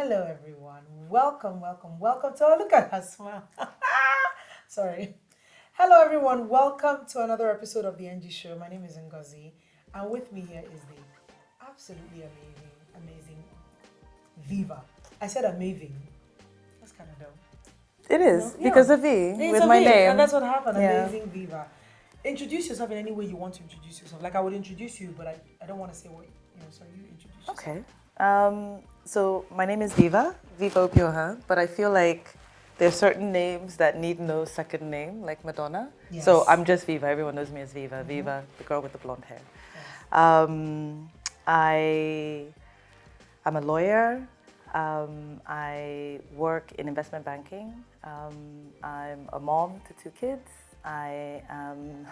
Hello, everyone. Welcome to look at her smile. Sorry. Hello, everyone. Welcome to another episode of the NG Show. My name is Ngozi, and with me here is the absolutely amazing Viva. I said amazing. That's kind of dumb. It is, because of V, It's with a my V, name. and that's what happened. Yeah. Amazing Viva. Introduce yourself in any way you want to introduce yourself. Like I would introduce you, but I don't want to say what so you introduce yourself. Okay. So my name is Viva Opioha, but I feel like there are certain names that need no second name, like Madonna. Yes. So I'm just Viva. Everyone knows me as Viva. Mm-hmm. Viva, the girl with the blonde hair. Yes. I'm a lawyer. I work in investment banking. I'm a mom to 2 kids. I am...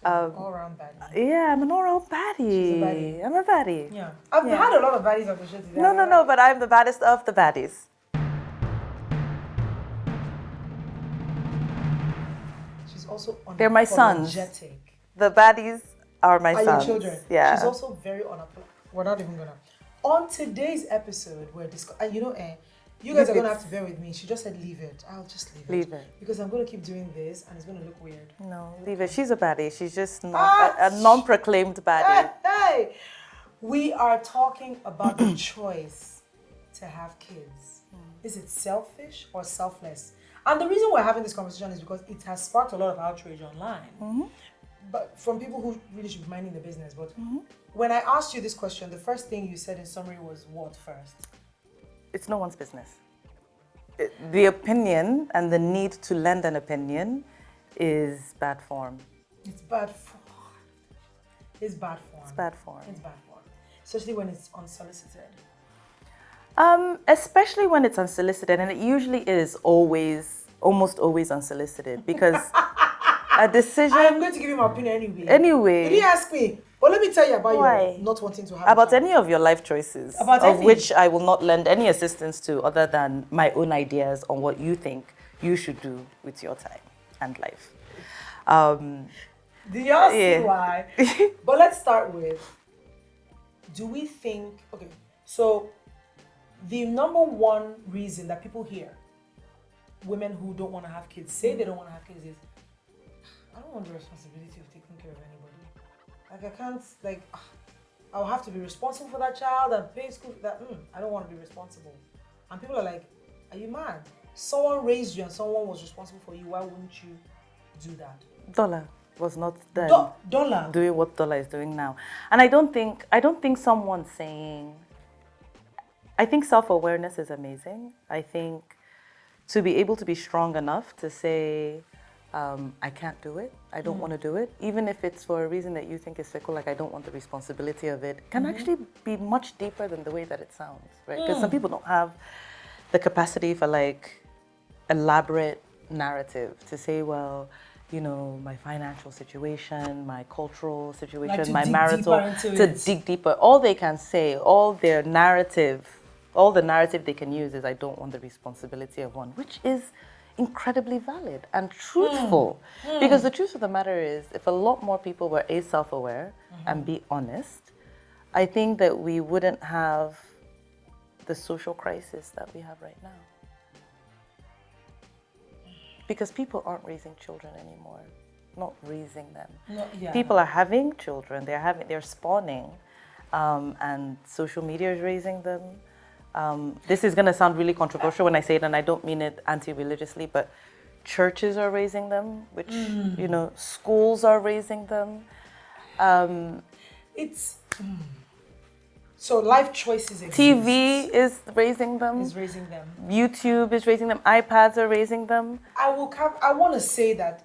all-round baddie. Yeah, I'm an all-round baddie. She's a baddie. I'm a baddie. Yeah. I've had a lot of baddies on the show today. No, but I'm the baddest of the baddies. She's also They're my sons. unapologetic. The baddies are my Are sons. your children? Yeah. She's also very unapologetic. We're not even gonna. On today's episode, we're discussing. You guys are gonna have to bear with me. She just said leave it. I'll just leave it. Because I'm gonna keep doing this and it's gonna look weird. No, leave it. She's a baddie. She's just not a non-proclaimed baddie. Hey! We are talking about the choice to have kids. Is it selfish or selfless? And the reason we're having this conversation is because it has sparked a lot of outrage online. But from people who really should be minding the business. But when I asked you this question, the first thing you said in summary was what first? It's no one's business. The opinion and the need to lend an opinion is bad form. It's bad form. It's bad form. It's bad form. It's bad form. Especially when it's unsolicited. Especially when it's unsolicited, and it usually is almost always unsolicited, because a decision... I'm going to give you my opinion anyway. Anyway. You didn't ask me. But let me tell you about Why? your not wanting to have About a child. any of your life choices, of which I will not lend any assistance to other than my own ideas on what you think you should do with your time and life. Do y'all see why? But let's start with, do we think, okay, so the number one reason that people hear women who don't want to have kids say they don't want to have kids is, I don't want the responsibility of taking care of anybody. Like I can't, I'll have to be responsible for that child and pay school for that. I don't want to be responsible. And people are like, are you mad? Someone raised you and someone was responsible for you. Why wouldn't you do that? Dollar was not then Dollar doing what Dollar is doing now. And I don't think someone saying, I think self-awareness is amazing. I think to be able to be strong enough to say, I can't do it, I don't want to do it, even if it's for a reason that you think is fickle, like I don't want the responsibility of it, can actually be much deeper than the way that it sounds, right? Because some people don't have the capacity for elaborate narrative to say, well, my financial situation, my cultural situation, my marital, to dig deeper. All they can say, all the narrative they can use is, I don't want the responsibility of one, which is incredibly valid and truthful. Because the truth of the matter is, if a lot more people were self-aware and be honest, I think that we wouldn't have the social crisis that we have right now. Because people aren't raising children anymore, not raising them. People are having children, they're spawning, and social media is raising them. This is going to sound really controversial when I say it, and I don't mean it anti-religiously, but churches are raising them, which, schools are raising them. So life choices exist. TV is raising them. YouTube is raising them. iPads are raising them. I want to say that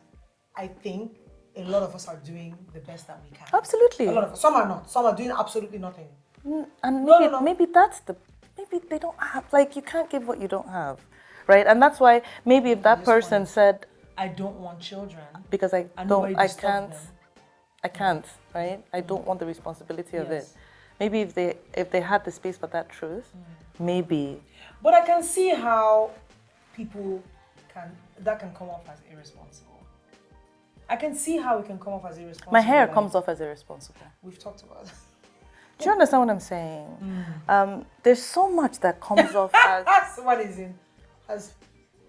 I think a lot of us are doing the best that we can. Absolutely. A lot of us. Some are not. Some are doing absolutely nothing. And maybe maybe they don't have, you can't give what you don't have, right? And that's why maybe if that person said, I don't want children because I can't, right? I don't want the responsibility of it. Maybe if they had the space for that truth, maybe. But I can see how people that can come off as irresponsible. I can see how it can come off as irresponsible. My hair comes off as irresponsible. We've talked about that. Do you understand what I'm saying? There's so much that comes off as Someone has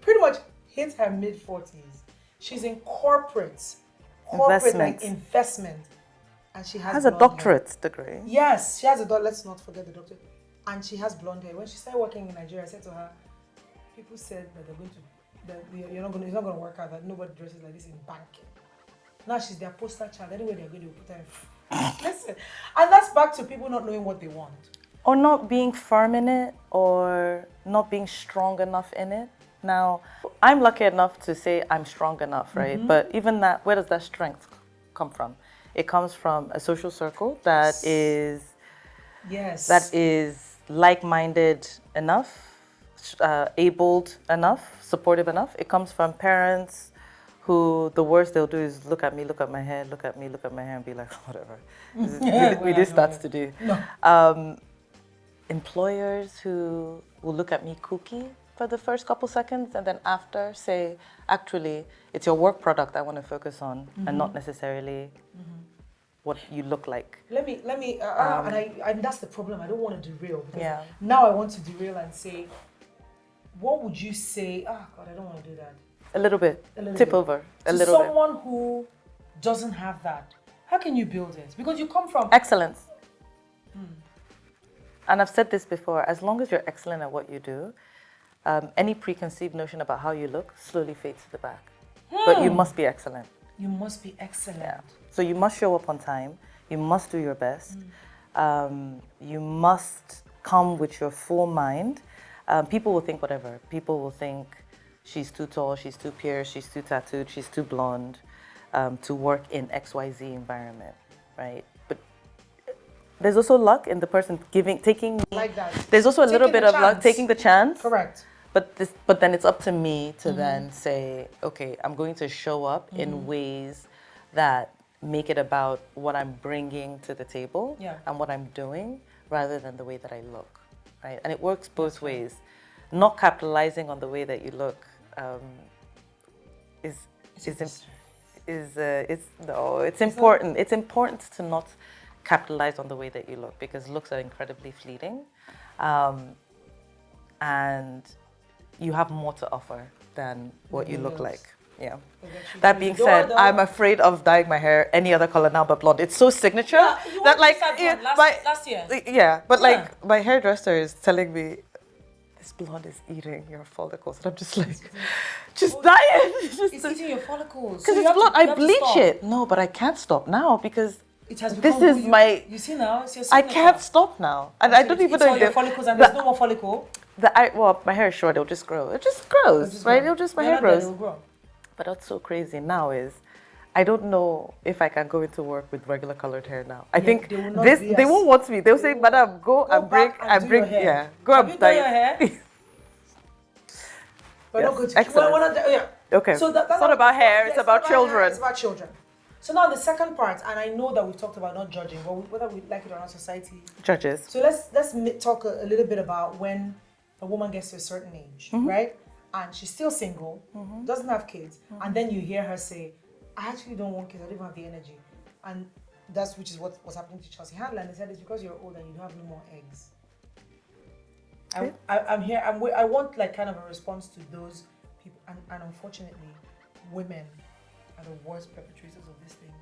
pretty much hit her mid-40s. She's in corporate like investment, and she has a blonde hair. doctorate degree. Yes, she has a doctorate. Let's not forget the doctorate. And she has blonde hair. When she started working in Nigeria, I said to her, people said that it's not going to work out, that nobody dresses like this in banking. Now she's their poster child. Anyway, they're going to put her in. Listen, and that's back to people not knowing what they want. Or not being firm in it, or not being strong enough in it. Now, I'm lucky enough to say I'm strong enough, right? But even that, where does that strength come from? It comes from a social circle that is like-minded enough, abled enough, supportive enough. It comes from parents who the worst they'll do is look at me, look at my hair, look at me, look at my hair, and be like, whatever. We do starts to do. No. Employers who will look at me kooky for the first couple seconds, and then after say, actually, it's your work product I want to focus on, and not necessarily what you look like. Let me, and that's the problem. I don't want to derail, because now I want to derail and say, what would you say? Oh God, I don't want to do that. A little bit. Tip over. A little bit. Someone who doesn't have that, how can you build it? Because you come from excellence. And I've said this before, as long as you're excellent at what you do, any preconceived notion about how you look slowly fades to the back. But you must be excellent. You must be excellent. Yeah. So you must show up on time. You must do your best. You must come with your full mind. People will think whatever. People will think she's too tall, she's too pierced, she's too tattooed, she's too blonde to work in XYZ environment, right? But there's also luck in the person taking me. Like that. There's also a little bit of luck, taking the chance. Correct. But then it's up to me to then say, okay, I'm going to show up in ways that make it about what I'm bringing to the table and what I'm doing, rather than the way that I look, right? And it works both ways. Not capitalizing on the way that you look it's important. It's important to not capitalize on the way that you look, because looks are incredibly fleeting, and you have more to offer than what you look like. Yeah. That being said, I'm afraid of dyeing my hair any other color now but blonde. It's so signature that last year. Yeah, but like my hairdresser is telling me, this blonde is eating your follicles, and I'm just like, just dye it. It's eating your follicles. Because it's blonde. I bleach it. No, but I can't stop now because it has become this is my. You see now, it's your I can't stop now, and I don't even know if your follicles and there's no more follicle. Well, my hair is short. It'll just grow. It just grows, right? My hair grows. It'll grow. But what's so crazy now is, I don't know if I can go into work with regular colored hair now. I think they won't want me. They'll say, "Madam, go and bring, go and dye your hair." But not good. Excellent. Okay. So that's not about hair. It's about children. It's about children. So now the second part, and I know that we've talked about not judging, but whether we like it or not, society judges. So let's talk a little bit about when a woman gets to a certain age, right? And she's still single, doesn't have kids, and then you hear her say, I actually don't want kids, I don't even have the energy. And which is what was happening to Chelsea Handler, and they said it's because you're old and you don't have no more eggs. Okay. I'm here, I want like kind of a response to those people, and unfortunately, women are the worst perpetrators of this thing.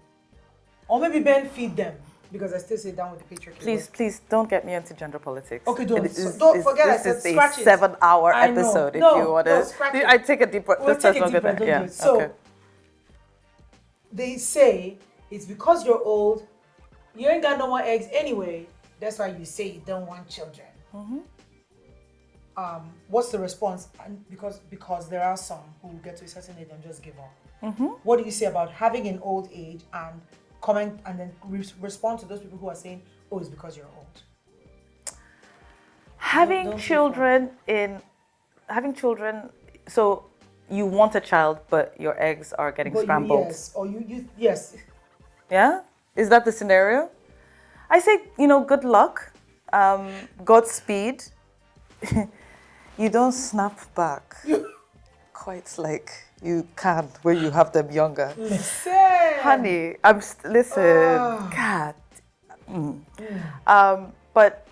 Or maybe men feed them, because I still say down with the patriarchy. Please don't get me into gender politics. Okay, don't forget I said scratch it. This is a 7-hour episode if you want to. I take a deep breath. We'll take a deep breath, don't do it. So, they say it's because you're old, you ain't got no more eggs anyway, that's why you say you don't want children. What's the response? And because there are some who get to a certain age and just give up. What do you say about having an old age and comment and then respond to those people who are saying, oh, it's because you're old? Having children, so you want a child, but your eggs are getting scrambled. Yes. Yeah? Is that the scenario? I say, good luck, Godspeed. You don't snap back quite like you can when you have them younger. Listen. Honey, listen, God, But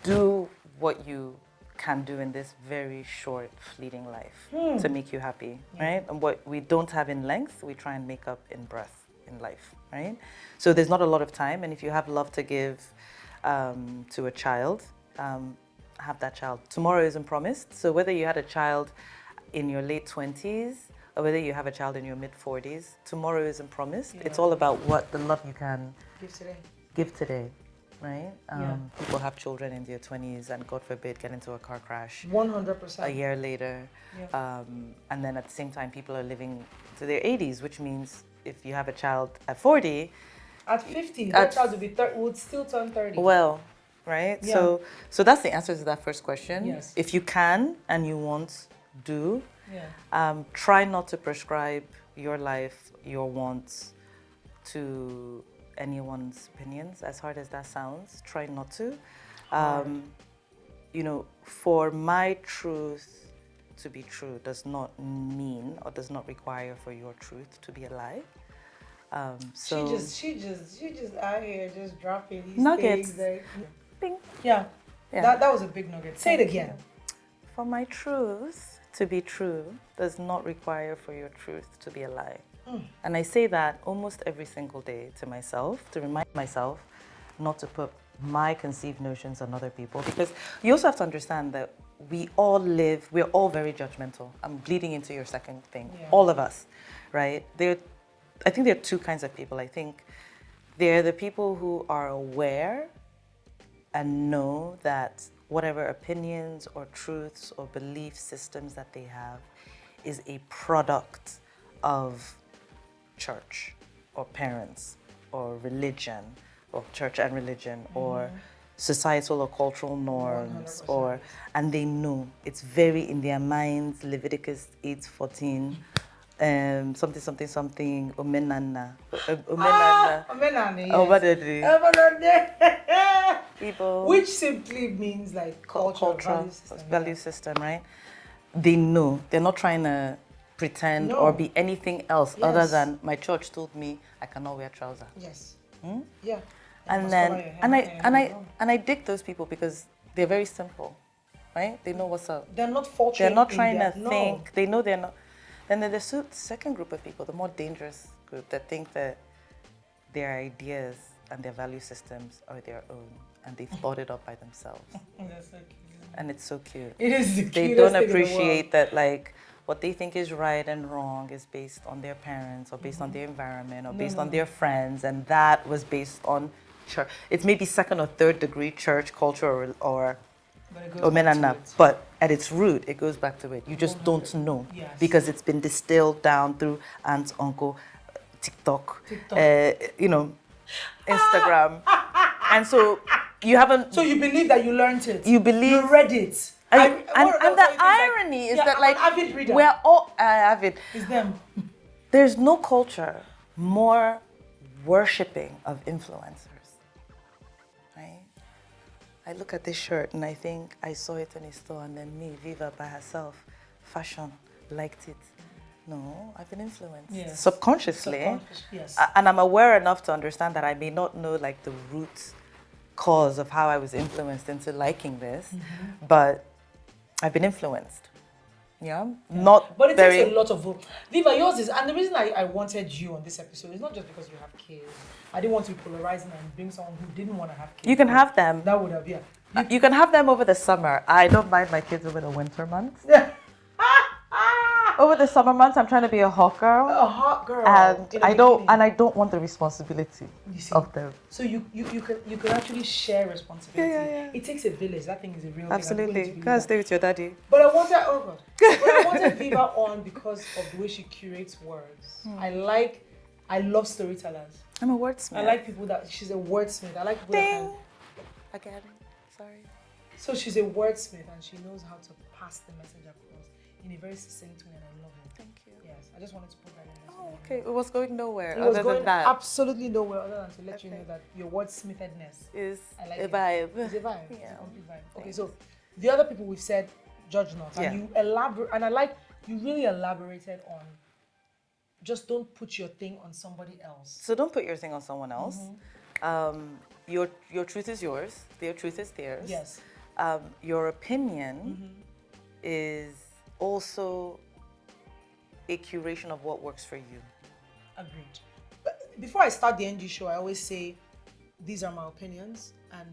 do what you can do in this very short, fleeting life to make you happy, right? And what we don't have in length, we try and make up in breadth in life, right? So there's not a lot of time, and if you have love to give to a child, have that child. Tomorrow isn't promised, so whether you had a child in your late 20s or whether you have a child in your mid 40s, tomorrow isn't promised. Yeah. It's all about what the love you can Give today. give today, right? People have children in their 20s and God forbid get into a car crash 100%. a year later. Yeah. And then at the same time, people are living to their 80s, which means if you have a child at 40, At 50, that child would still turn 30. well, right? Yeah. So that's the answer to that first question. Yes. If you can and you want, do. Yeah. Try not to prescribe your life, your wants to anyone's opinions, as hard as that sounds. Try not to. For my truth to be true does not mean or does not require for your truth to be a lie. She just out here just dropping these Nuggets. things. Like, Bing. yeah. That was a big nugget. Say it again. For my truth to be true does not require for your truth to be a lie. And I say that almost every single day to myself, to remind myself not to put my conceived notions on other people. Because you also have to understand that we're all very judgmental. I'm bleeding into your second thing. Yeah. All of us, right? I think there are two kinds of people. I think they're the people who are aware and know that whatever opinions or truths or belief systems that they have is a product of church or parents or religion or church and religion or societal or cultural norms 100%. and they know it's very in their minds. Leviticus 8:14 something omenana Omenani, Obadede. yes. People Which simply means like culture, value system, right? They know. They're not trying to pretend or be anything else other Yes. than my church told me I cannot wear trousers. Yes. Yeah. And I dig those people because they're very simple, right? They know what's up. They're not faltering. They're not trying to no. think. They know they're not. And then there's the second group of people, the more dangerous group, that think that their ideas and their value systems are their own and they've thought it up by themselves. That's so cute. And it's so cute. It is the They cutest don't thing in the appreciate that, like, what they think is right and wrong is based on their parents or based on their environment or based on their friends, and that was based on church. It's maybe second or third degree church culture or But it goes back to omenana, it. but at its root, it goes back to it. You just don't know Yes. because it's been distilled down through aunt, uncle, TikTok. Instagram, and so you haven't. So you believe that you learned it. You believe you read it. And the irony is that, I'm like, an avid reader. we're all avid. It's them. There's no culture more worshipping of influencers, right? I look at this shirt and I think I saw it in a store, and then me, Viva by herself, fashion, liked it. No, I've been influenced. Yes. Subconsciously. Yes. And I'm aware enough to understand that I may not know, like, the root cause of how I was influenced into liking this, but I've been influenced. Yeah? Not But it very... takes a lot of work. Viva, yours is, and the reason I wanted you on this episode is not just because you have kids. I didn't want to be polarizing and bring someone who didn't want to have kids. You can have them. That would have, yeah. You can have them over the summer. I don't mind my kids over the winter months. Yeah. Over the summer months, I'm trying to be a hot girl. A hot girl. And in a I don't bikini. want the responsibility You see? of them. So you can actually share responsibility. Yeah. It takes a village. That thing is a real Absolutely. thing. Go and stay with your daddy. But I wanted Viva on because of the way she curates words. I love storytellers. I'm a wordsmith. I like people that she's a wordsmith. I like people Ding. that Again. Sorry. so she's a wordsmith and she knows how to pass the message across in a very succinct way, and I love it. Thank you. Yes, I just wanted to put that in there. Oh, okay. It was going nowhere It was other going than that. absolutely nowhere other than to let you know that your wordsmithedness Is I like a it. vibe. It's a vibe. It's Yeah. a complete vibe. Okay, Thanks. so the other people we've said judge not, and Yeah. you elaborate, and I like you really elaborated on just don't put your thing on somebody else. So don't put your thing on someone else. Your truth is yours. Their truth is theirs. Yes. Your opinion is also a curation of what works for you. Agreed. But before I start the NG show, I always say, these are my opinions, and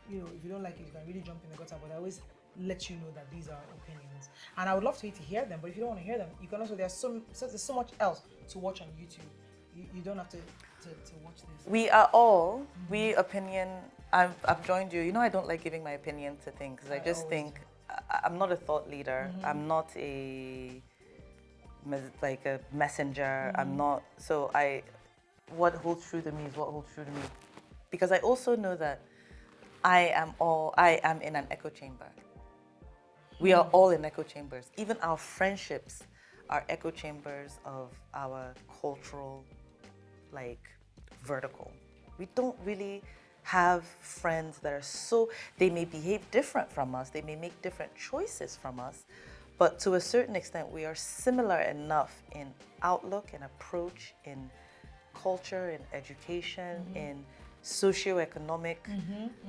if you don't like it, you can really jump in the gutter. But I always let you know that these are opinions, and I would love for you to hear them. But if you don't want to hear them, you can also. There's so much else to watch on YouTube. You don't have to watch this. We are all opinion. I've joined you. I don't like giving my opinion to things because I just think I'm not a thought leader. I'm not a messenger. I'm not. So what holds true to me is what holds true to me, because I also know that I am in an echo chamber. We are all in echo chambers. Even our friendships are echo chambers of our cultural, vertical. We don't really have friends that are they may behave different from us, they may make different choices from us, but to a certain extent, we are similar enough in outlook, in approach, in culture, in education, in socioeconomic,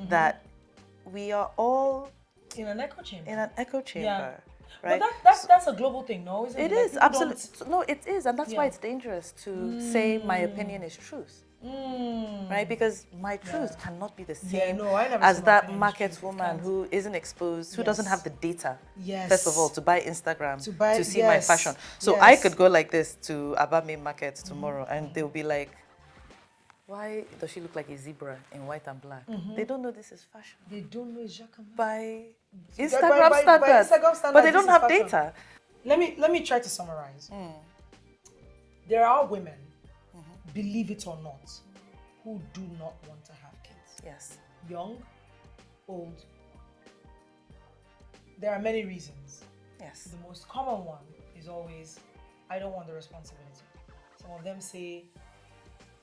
that we are all in an echo chamber. Yeah. Right? But that's a global thing, no? Isn't it? It is, absolutely. No, it is. And that's why it's dangerous to say my opinion is truth. Right? Because my truth cannot be the same as that market woman who isn't exposed, who doesn't have the data, first of all, to buy Instagram, to see my fashion. So I could go like this to Abame Market tomorrow and they'll be like, why does she look like a zebra in white and black? They don't know this is fashion. They don't know it's Jacqueline. By Instagram standards. But they don't have data. Let me try to summarize. There are women, believe it or not, who do not want to have kids. Yes. Young, old. There are many reasons. Yes. The most common one is always, I don't want the responsibility. Some of them say,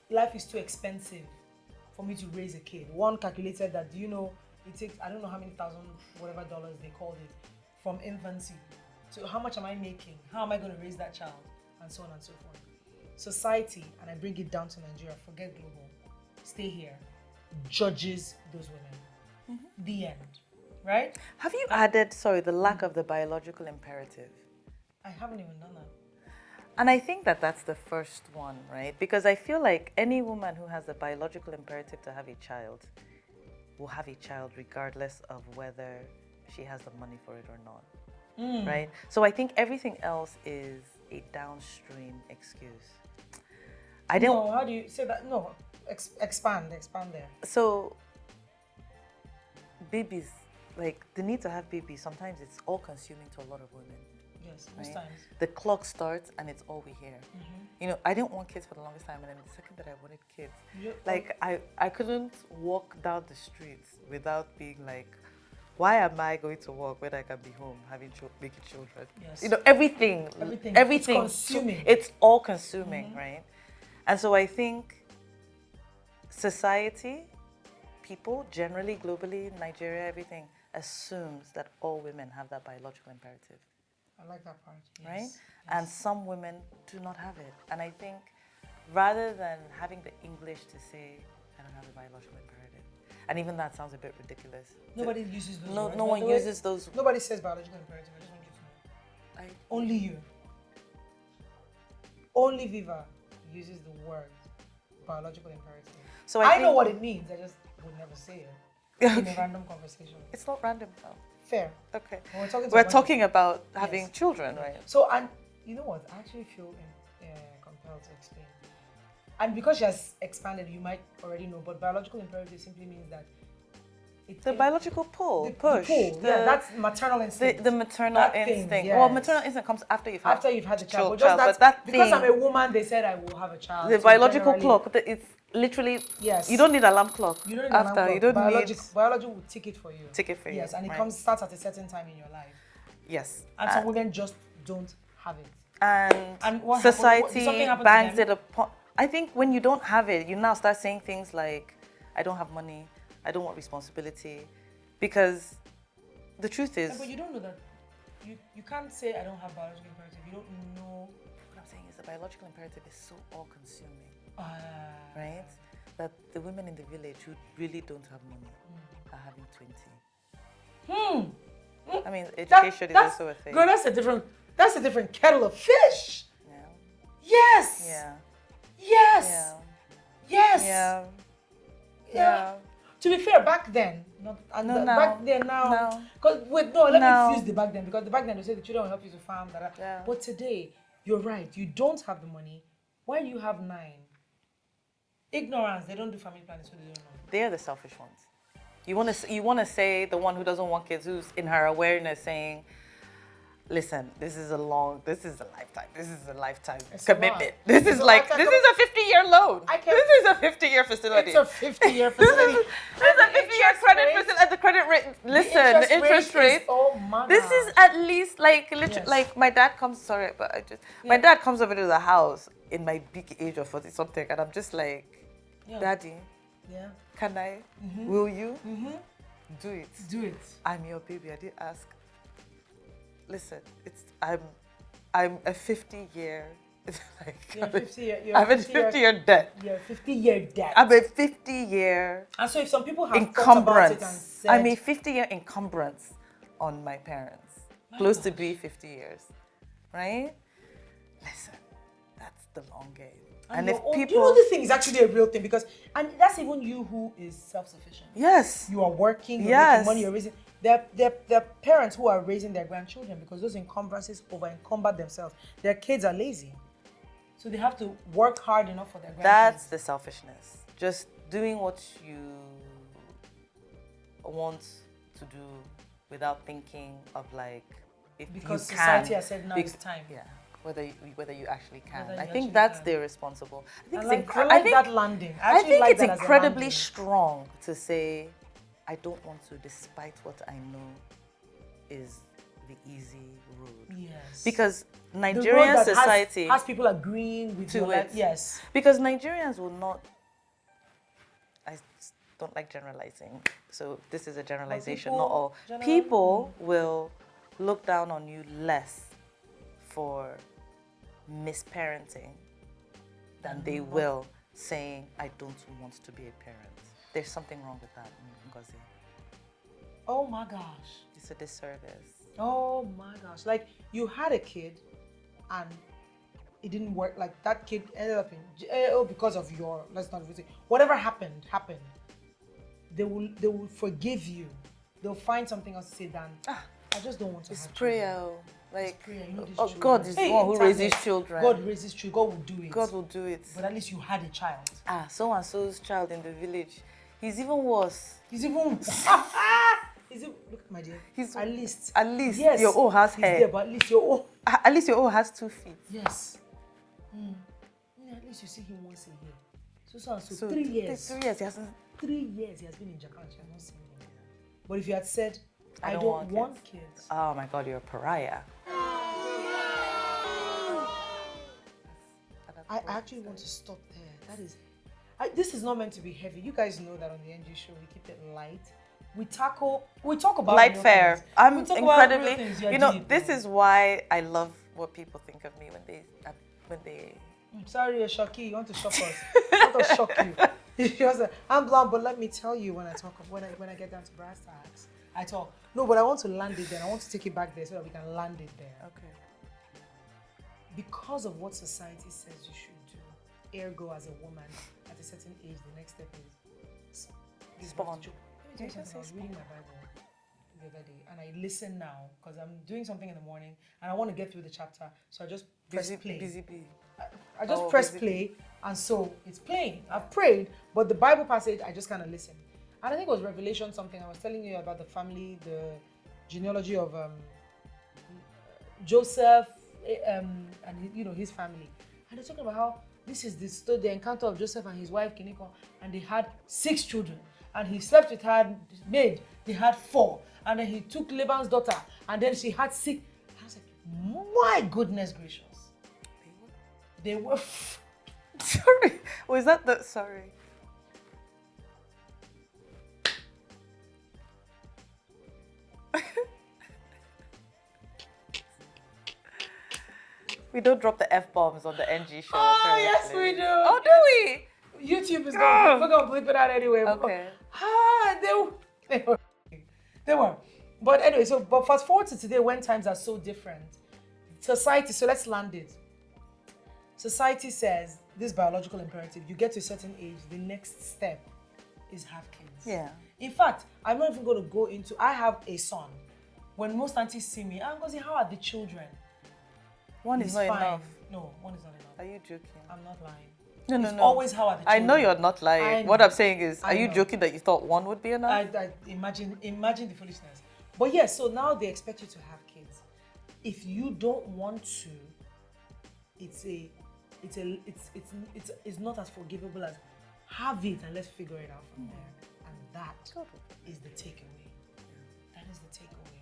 life is too expensive for me to raise a kid. One calculated that, it takes, I don't know how many thousand, whatever dollars they called it, from infancy. So how much am I making? How am I going to raise that child? And so on and so forth. Society, and I bring it down to Nigeria, forget global, stay here, judges those women. The end. Right? Have you added, the lack of the biological imperative? I haven't even done that. And I think that that's the first one, right? Because I feel like any woman who has a biological imperative to have a child will have a child regardless of whether she has the money for it or not, right? So I think everything else is a downstream excuse. No, how do you say that? No, expand there. So babies, the need to have babies, sometimes it's all consuming to a lot of women. Yes, most times. The clock starts and it's all we hear. I didn't want kids for the longest time, and then the second that I wanted kids, I couldn't walk down the streets without being like, why am I going to work when I can be home making children? Yes. Everything. It's consuming. It's all consuming, right? And so I think society, people generally, globally, Nigeria, everything assumes that all women have that biological imperative. I like that part. Yes. Right? Yes. And some women do not have it. And I think rather than having the English to say, I don't have a biological imperative, and even that sounds a bit ridiculous. Nobody uses those words. No one uses those. Nobody says biological imperative. I just want you to know. Only you. Only Viva uses the word biological imperative. So I know what it means. I just would never say it in a random conversation. It's not random though. Fair. Okay. We're talking about having children, right? So, and you know what? I actually feel compelled to explain. And because she has expanded, you might already know, but biological imperative simply means that the biological pull, push. That's maternal instinct. The maternal instinct. Well, maternal instinct comes after you've had the child. But that because I'm a woman, they said I will have a child. The biological clock, it's literally, you don't need alarm clock. You don't need alarm clock. You don't need... Biology will tick it for you. Yes, and it starts at a certain time in your life. Yes. And some women just don't have it. And society bangs it upon... I think when you don't have it, you now start saying things like, I don't have money, I don't want responsibility, because the truth is... But you don't know that. You can't say I don't have biological imperative. You don't know... What I'm saying is the biological imperative is so all-consuming, right? that the women in the village who really don't have money are having 20. I mean, education is also a thing. Girl, that's a different kettle of fish. Yeah. Yes. Yeah. Yes. Yeah. Yes. Yeah. Yeah. To be fair, back then, back then now, because let me fuse the back then, because the back then they say the children will help you to farm. Yeah. But today, you're right. You don't have the money. Why do you have 9? Ignorance. They don't do family planning, so they don't know. They're the selfish ones. You want to say the one who doesn't want kids, who's in her awareness saying, listen, this is a lifetime It's commitment. a lot. This is a 50-year loan. This is a 50-year facility. It's a 50-year facility. It's a 50-year credit facility. And the credit rate, listen, the interest rate. Oh my This gosh. is at least literally, Yes. like my dad comes, my dad comes over to the house in my big age of 40 something, and I'm just like, Daddy, can I? Will you? Do it. Do it. I'm your baby. I didn't ask. Listen, I'm a 50-year. You're 50-year. I'm a 50-year debt. You're a 50-year debt. I'm a 50-year. And so if some people have encumbrance. thought about it and said, I'm a 50-year encumbrance on my parents. Close to be 50 years, right? Listen, that's the long game. And if people, you know, this thing is actually a real thing, because, and that's even you who is self-sufficient. Yes. You are working, you're making money, you're raising. They're parents who are raising their grandchildren, because those encumbrances over-encumber themselves. Their kids are lazy. So they have to work hard enough for their grandkids. That's the selfishness. Just doing what you want to do without thinking of like, if because you society can, has said now it's time. Yeah. Whether you actually can. Whether you I think actually that's can. the irresponsible. I think that landing. I think like it's that as a incredibly landing. strong to say, I don't want to, despite what I know is the easy road. Yes. Because The road Nigerian that society has people agreeing with to it. Yes. Because Nigerians will not. I don't like generalizing, so this is a generalization, not all. People will look down on you less for misparenting than they will saying, I don't want to be a parent. There's something wrong with that, Ngozi. Oh my gosh. It's a disservice. Oh my gosh. Like, you had a kid and it didn't work. Like, that kid ended up in jail because of your, let's not say, whatever happened. They will forgive you. They'll find something else to say than, I just don't want to It's have prayer. children. Like, Prayer, you know, these children. God is the one who raises children. God raises children. God will do it. God will do it. But at least you had a child. So and so's child in the village. He's even worse. He's even. Look, my dear. At least. Yes. Your own has he's hair. There, but at least your own. At least your own has 2 feet. Yes. Yeah, at least you see him once a year. So 3 years. 3 years he hasn't. 3 years he has been in Jakarta. She has not seen him. But if you had said, I don't want kids. Oh my God, you're a pariah. I actually want to stop there. That is, this is not meant to be heavy. You guys know that on the NG show we keep it light. We talk about Light fare. Things. I'm We talk about real incredibly. things. Deep, this is why I love what people think of me when they. I'm sorry, Shocky. You want to shock us? I want to shock you. She said, I'm blonde, but let me tell you when I get down to brass tacks, I talk. No, but I want to land it there. I want to take it back there so that we can land it there. Okay. Because of what society says you should do, ergo as a woman at a certain age, the next step is Spawn. Let me tell you something. I was reading my Bible the other day, and I listen now because I'm doing something in the morning and I want to get through the chapter. So I just press play. Busy bee. I just press play, and so it's playing. I've prayed, but the Bible passage, I just kind of listen. And I think it was Revelation something. I was telling you about the family, the genealogy of Joseph and his family. And they're talking about how this is the encounter of Joseph and his wife Kiniko, and they had 6 children. And he slept with her maid. They had 4. And then he took Laban's daughter, and then she had 6. I was like, my goodness gracious. They were. Sorry. Was that the. Sorry. We don't drop the F-bombs on the NG show. Oh, yes, we do. Oh, do we? YouTube is going. We're gonna bleep it out anyway. Okay. They were. But anyway, but fast forward to today when times are so different. Society. So let's land it. Society says this biological imperative. You get to a certain age, the next step is have kids. Yeah. In fact, I'm not even going to go into. I have a son. When most aunties see me, I'm going to say, "How are the children?" One is not fine. enough. No, one is not enough. Are you joking? I'm not lying. No, It's no. always how are the I children. know you're not lying. What I'm saying is, are you know. joking that you thought one would be enough? I imagine the foolishness. But yes, so now they expect you to have kids. If you don't want to, it's not as forgivable as have it and let's figure it out from there. And that is the takeaway. That is the takeaway.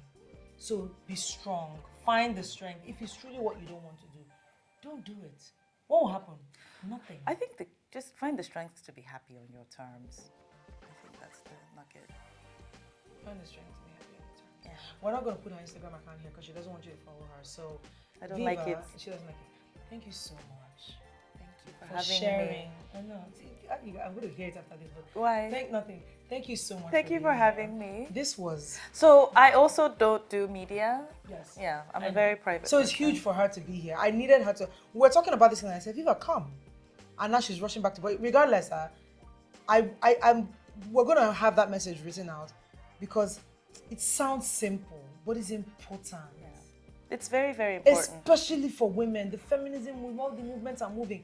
So be strong. Find the strength. If it's truly what you don't want to do, don't do it. What will happen? Nothing. I think just find the strength to be happy on your terms. I think that's the nugget. Find the strength to be happy on your terms. Yeah. We're not going to put her Instagram account here because she doesn't want you to follow her. So I don't Viva, like it. She doesn't like it. Thank you so much. Thank you for For having sharing. me. I know. I'm going to hear it after this, but Why? Thank you so much. Thank you for having me. This was So I also don't do media. yes. Yeah, I'm a very private. So it's person. huge for her to be here. I needed her to. We were talking about this, and I said, "Viva, come." And now she's rushing back to. But regardless, we're gonna have that message written out because it sounds simple, but it's important. Yeah. It's very, very important. Especially for women, the feminism movement, all the movements are moving.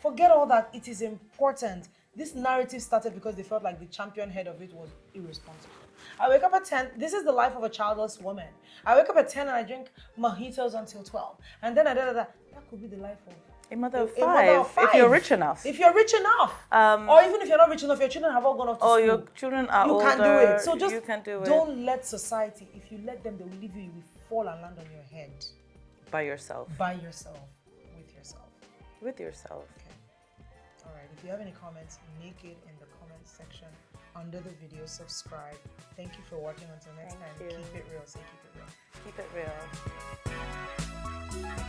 Forget all that. It is important. This narrative started because they felt like the champion head of it was irresponsible. I wake up at 10. This is the life of a childless woman. I wake up at 10 and I drink mojitos until 12. And then That could be the life of a mother of a mother of five, if you're rich enough. If you're rich enough. Or even if you're not rich enough, your children have all gone off to or school. your children are You older. can do it. So just you can do it don't let society, if you let them, they will leave you, you will fall and land on your head. by yourself. By yourself. With yourself. With yourself. Okay. All right. If you have any comments, make it in the comment section under the video. Subscribe. Thank you for watching. Until next time. Thank you. Keep it real. Say keep it real. Keep it real.